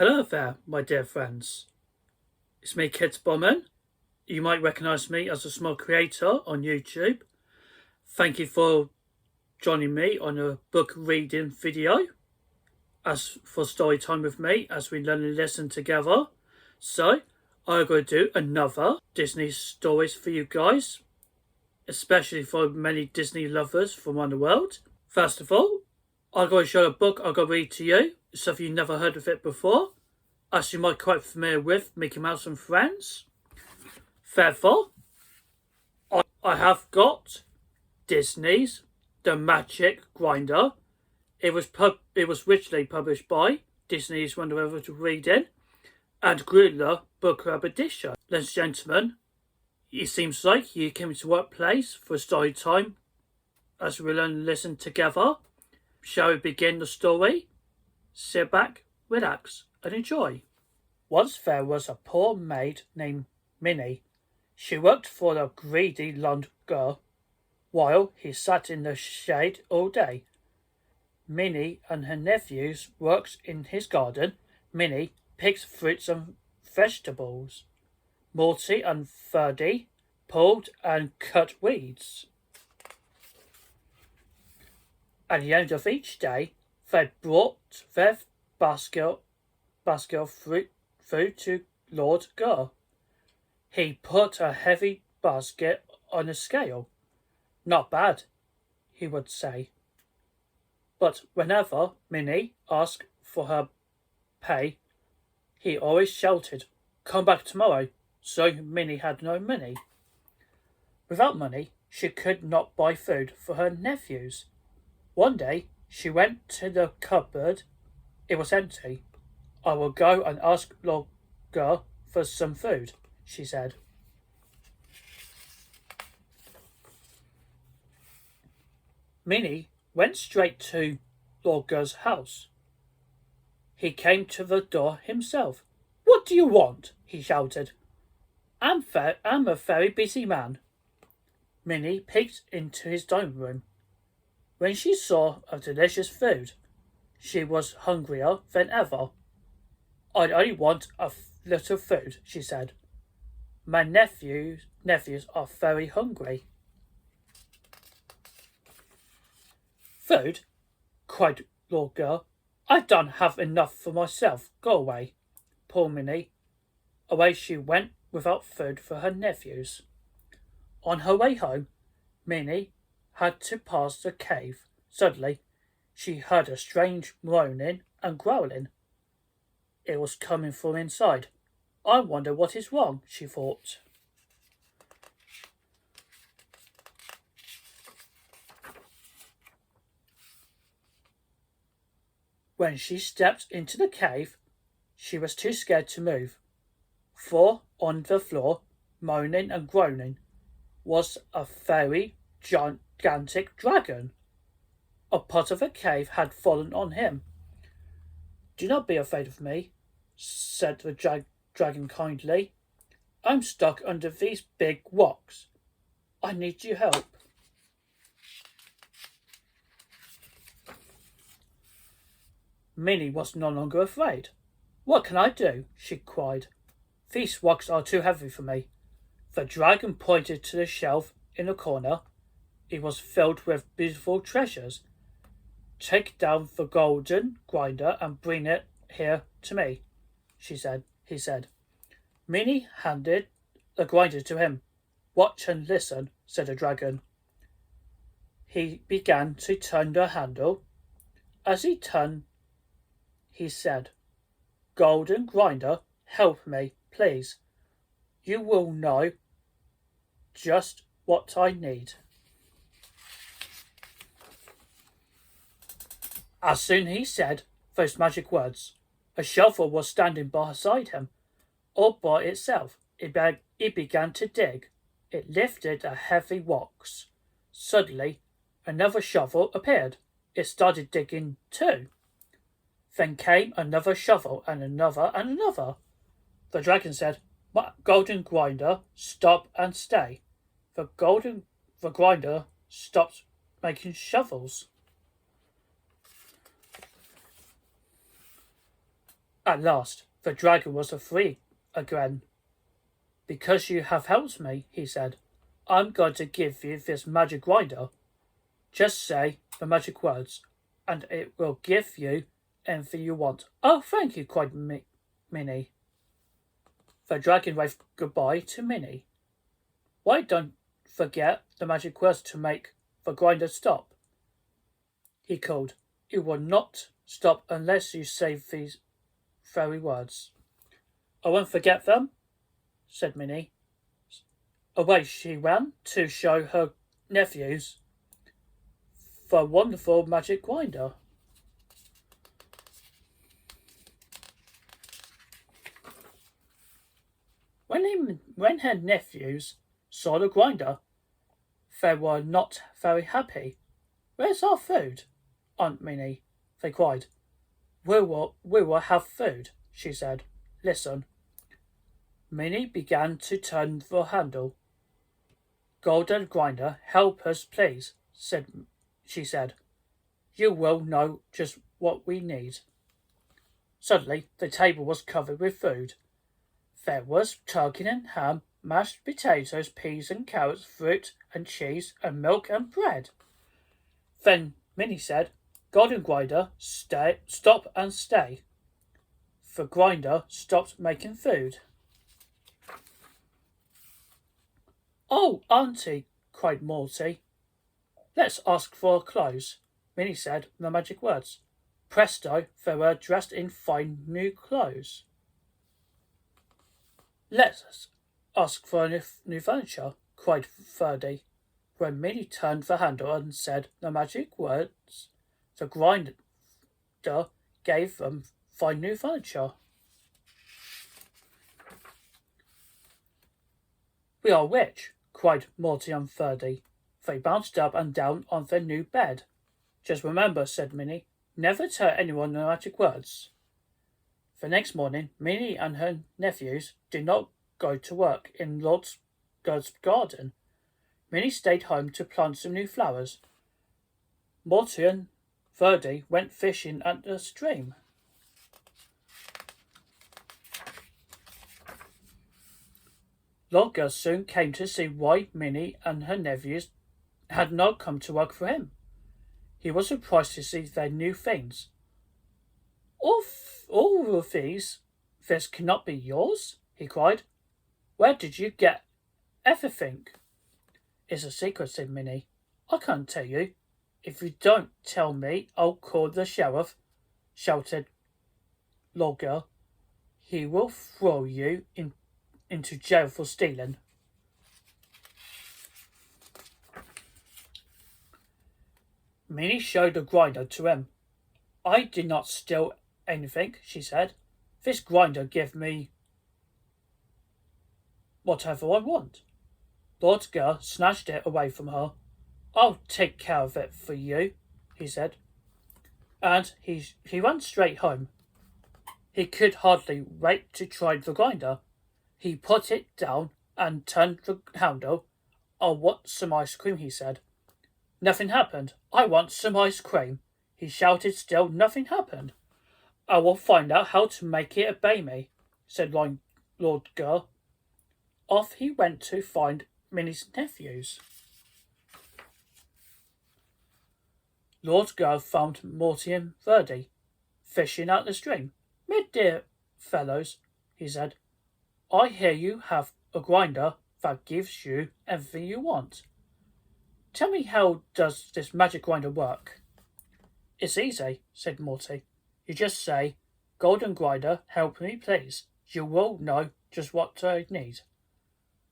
Hello there, my dear friends. It's me, Kids Bowman. You might recognise me as a small creator on YouTube. Thank you for joining me on a book reading video as for story time with me as we learn and listen together. So, I'm going to do another Disney stories for you guys, especially for many Disney lovers from around the world. First of all, I'm going to show a book I'm going to read to you, so if you've never heard of it before, as you might be quite familiar with Mickey Mouse and Friends. Therefore, I have got Disney's The Magic Grinder. It was originally published by Disney's Wonderful Reading and Grolier Book Club Edition. Ladies and gentlemen, it seems like you came to workplace for story time as we learn and listen together. Shall we begin the story? Sit back, relax, and enjoy. Once there was a poor maid named Minnie. She worked for a greedy blonde girl, while he sat in the shade all day. Minnie and her nephews worked in his garden. Minnie picked fruits and vegetables. Morty and Ferdie pulled and cut weeds. At the end of each day, they brought their basket of food to Lord Gur. He put a heavy basket on a scale. Not bad, he would say. But whenever Minnie asked for her pay, he always shouted, "Come back tomorrow," so Minnie had no money. Without money, she could not buy food for her nephews. One day, she went to the cupboard. It was empty. "I will go and ask Lord Gur for some food," she said. Minnie went straight to Lord Gur's house. He came to the door himself. "What do you want?" he shouted. I'm a very busy man." Minnie peeked into his dining room. When she saw a delicious food, she was hungrier than ever. "I only want a little food," she said. "My nephews are very hungry." "Food?" cried Lord Gur. "I don't have enough for myself. Go away." Poor Minnie. Away she went without food for her nephews. On her way home, Minnie had to pass the cave. Suddenly, she heard a strange moaning and growling. It was coming from inside. "I wonder what is wrong," she thought. When she stepped into the cave, she was too scared to move. For on the floor, moaning and groaning, was a very gigantic dragon. A part of the cave had fallen on him. "Do not be afraid of me," said the dragon kindly. "I'm stuck under these big rocks. I need your help." Minnie was no longer afraid. "What can I do?" she cried. "These rocks are too heavy for me." The dragon pointed to the shelf in the corner. It was filled with beautiful treasures. "Take down the golden grinder and bring it here to me," he said. Minnie handed the grinder to him. "Watch and listen," said the dragon. He began to turn the handle. As he turned, he said, "Golden grinder, help me, please. You will know just what I need." As soon as he said those magic words, a shovel was standing beside him. All by itself, it began to dig. It lifted a heavy rocks. Suddenly, another shovel appeared. It started digging too. Then came another shovel and another and another. The dragon said, "My golden grinder, stop and stay." The grinder stopped making shovels. At last, the dragon was free again. "Because you have helped me," he said, "I'm going to give you this magic grinder. Just say the magic words, and it will give you anything you want." "Oh, thank you," cried Minnie. The dragon waved goodbye to Minnie. "Why don't forget the magic words to make the grinder stop," he called. "It will not stop unless you say these very words." "I won't forget them," said Minnie. Away she ran to show her nephews the wonderful magic grinder. When her nephews saw the grinder, they were not very happy. "Where's our food, Aunt Minnie?" they cried. We will have food," she said. "Listen." Minnie began to turn the handle. "Golden grinder, help us, please," she said. "You will know just what we need." Suddenly, the table was covered with food. There was turkey and ham, mashed potatoes, peas and carrots, fruit and cheese, and milk and bread. Then Minnie said, "Golden grinder, stop and stay." The grinder stopped making food. "Oh, Auntie," cried Morty. "Let's ask for clothes." Minnie said the magic words. Presto, they were dressed in fine new clothes. "Let's ask for new furniture," cried Ferdie. When Minnie turned the handle and said the magic words, the grinder gave them fine new furniture. "We are rich," cried Morty and Ferdie. They bounced up and down on their new bed. "Just remember," said Minnie, "never tell anyone the magic words." The next morning, Minnie and her nephews did not go to work in Lord God's garden. Minnie stayed home to plant some new flowers. Morty and Ferdie went fishing at the stream. Lord God soon came to see why Minnie and her nephews had not come to work for him. He was surprised to see their new things. All of this cannot be yours," he cried. "Where did you get everything?" "It's a secret," said Minnie. "I can't tell you. If you don't tell me, I'll call the sheriff," shouted Logger. "He will throw you into jail for stealing." Minnie showed the grinder to him. "I did not steal anything," she said. "This grinder gives me whatever I want." Lord Ger snatched it away from her. "I'll take care of it for you," he said. And he ran straight home. He could hardly wait to try the grinder. He put it down and turned the handle. "I want some ice cream," he said. Nothing happened. "I want some ice cream," he shouted. Still nothing happened. "I will find out how to make it obey me," said Lord Ger. Off he went to find Minnie's nephews. Lord Ger found Morty and Ferdie fishing at the stream. "My dear fellows," he said, "I hear you have a grinder that gives you everything you want. Tell me, how does this magic grinder work?" "It's easy," said Morty. "You just say, 'Golden grinder, help me, please.' You will know just what I need.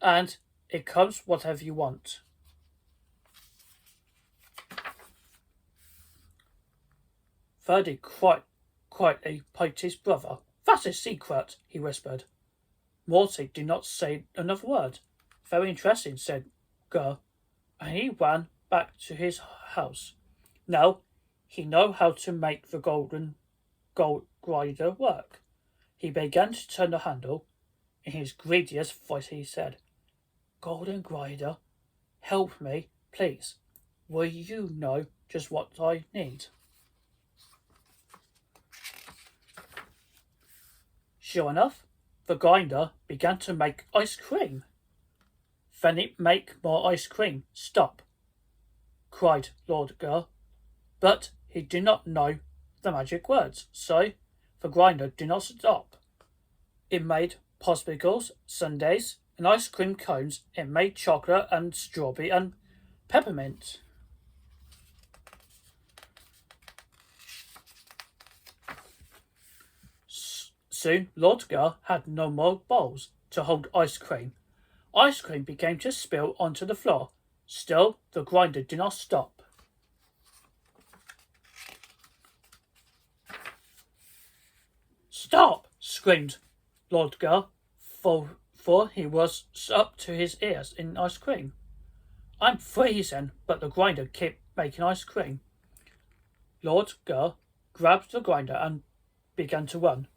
And it comes whatever you want." Ferdie quietly poked his brother. "That's a secret," he whispered. Morty did not say another word. "Very interesting," said Ger, and he ran back to his house. Now he knew how to make the gold grinder work. He began to turn the handle. In his greediest voice he said, "Golden grinder, help me, please. Will you know just what I need?" Sure enough, the grinder began to make ice cream. Then it make more ice cream. Stop, cried Lord Girl. But he did not know the magic words, so the grinder did not stop. It made popsicles, sundaes, and ice cream cones. It made chocolate and strawberry and peppermint. Soon, Lord Girl had no more bowls to hold ice cream. Ice cream began to spill onto the floor. Still, the grinder did not stop. Stop! Screamed Lord Girl, for he was up to his ears in ice cream. I'm freezing, but the grinder kept making ice cream. Lord Girl grabbed the grinder and began to run.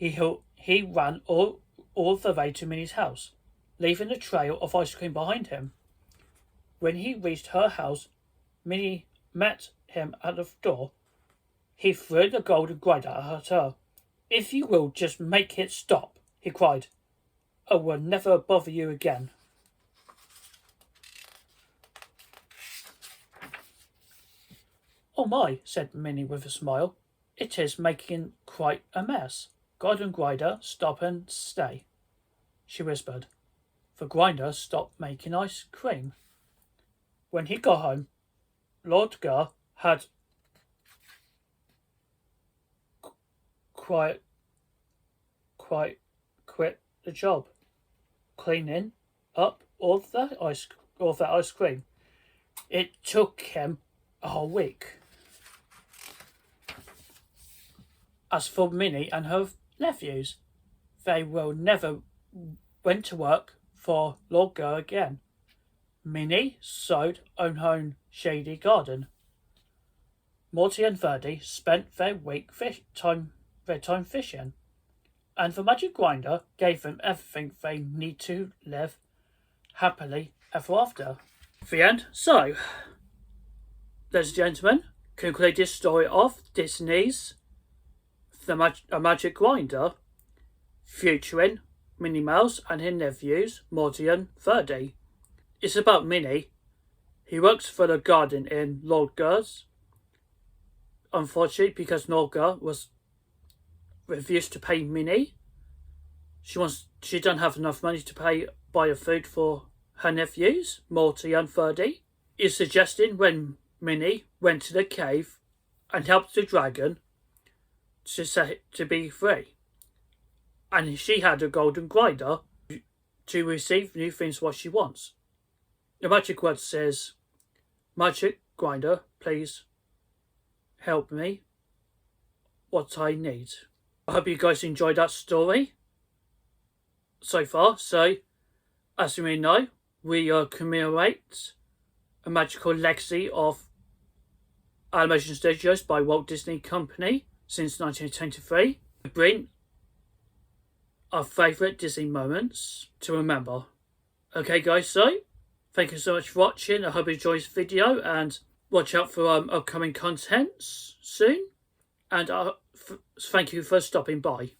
He ran all the way to Minnie's house, leaving a trail of ice cream behind him. When he reached her house, Minnie met him at the door. He threw the golden grinder at her. If you will just make it stop, he cried, I will never bother you again. Oh my, said Minnie with a smile. It is making quite a mess. Golden grinder, stop and stay, she whispered. The grinder stopped making ice cream. When he got home, Lord Girl had quite quit the job, cleaning up all that ice cream. It took him a whole week. As for Minnie and her nephews, they will never went to work for Lord Girl again. Minnie sewed on her own shady garden. Morty and Ferdie spent their week time fishing, and the magic grinder gave them everything they need to live happily ever after. The end. So, ladies and gentlemen, conclude this story of Disney's A Magic Grinder, featuring Minnie Mouse and her nephews, Morty and Ferdie. It's about Minnie. He works for the garden in Lord Girl's. Unfortunately, because Lord Girl refused to pay Minnie, she don't have enough money to buy a food for her nephews, Morty and Ferdie. Is suggesting when Minnie went to the cave and helped the dragon to be free, and she had a golden grinder to receive new things what she wants. The magic word says, magic grinder, please help me what I need. I hope you guys enjoyed that story so far. So, as you may know, we commemorate a magical legacy of animation studios by Walt Disney Company since 1923. We bring our favourite Disney moments to remember. Okay guys, so thank you so much for watching. I hope you enjoyed this video, and watch out for upcoming contents soon. And thank you for stopping by.